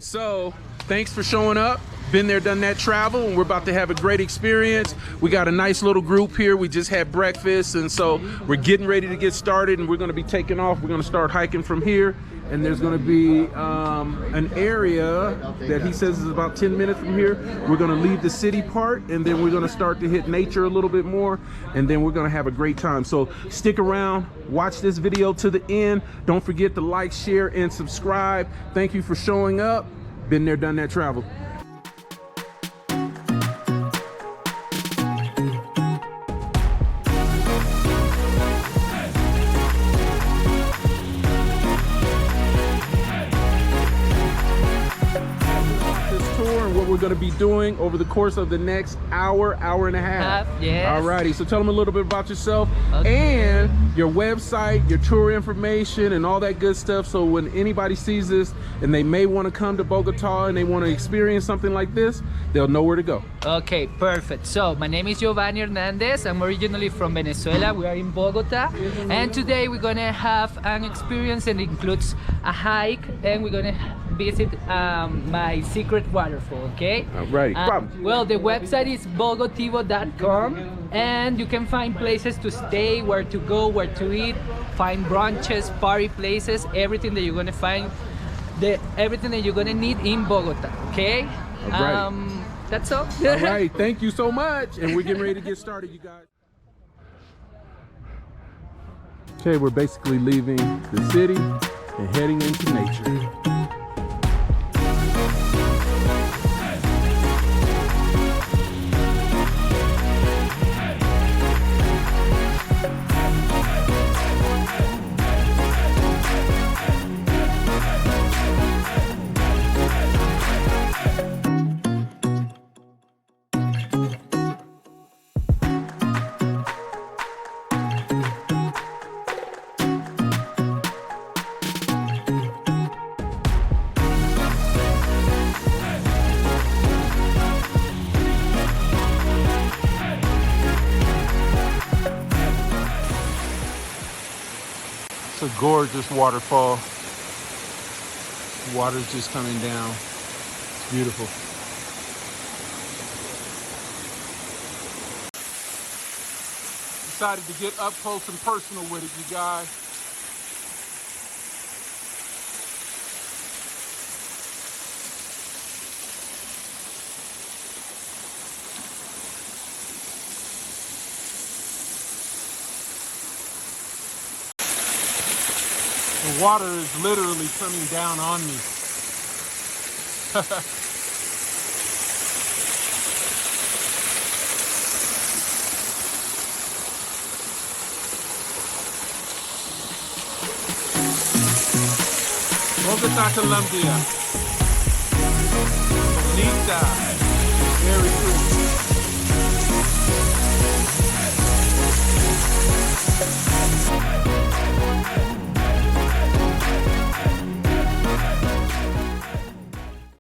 So, thanks for showing up. Been there, done that travel, and we're about to have a great experience. We got a nice little group here. We just had breakfast, and so we're getting ready to get started, and we're gonna be taking off. We're gonna start hiking from here, and there's gonna be an area that he says is about 10 minutes from here. We're gonna leave the city part, and then we're gonna start to hit nature a little bit more, and then we're gonna have a great time. So stick around, watch this video to the end. Don't forget to like, share, and subscribe. Thank you for showing up. Been there, done that travel. What we're going to be doing over the course of the next hour and a half. Yes. Alrighty, so tell them a little bit about yourself Okay. and your website, your tour information, and all that good stuff. So when anybody sees this and they may want to come to Bogota and they want to experience something like this, they'll know where to go. Okay, perfect. So my name is Giovanni Hernandez. I'm originally from Venezuela. We are in Bogota, and today we're gonna have an experience that includes a hike, and we're gonna visit my secret waterfall. Okay. Alrighty. Well, the website is bogotivo.com, and you can find places to stay, where to go, where to eat, find brunches, party places, everything that you're gonna find, everything that you're gonna need in Bogota. Okay. Alright. That's all. All right, thank you so much, and we're getting ready to get started, you guys. Okay, we're basically leaving the city and heading into nature. It's a gorgeous waterfall. Water's just coming down. It's beautiful. Decided to get up close and personal with it, you guys. The water is literally coming down on me. Bogota, Colombia. Bonita. Very pretty.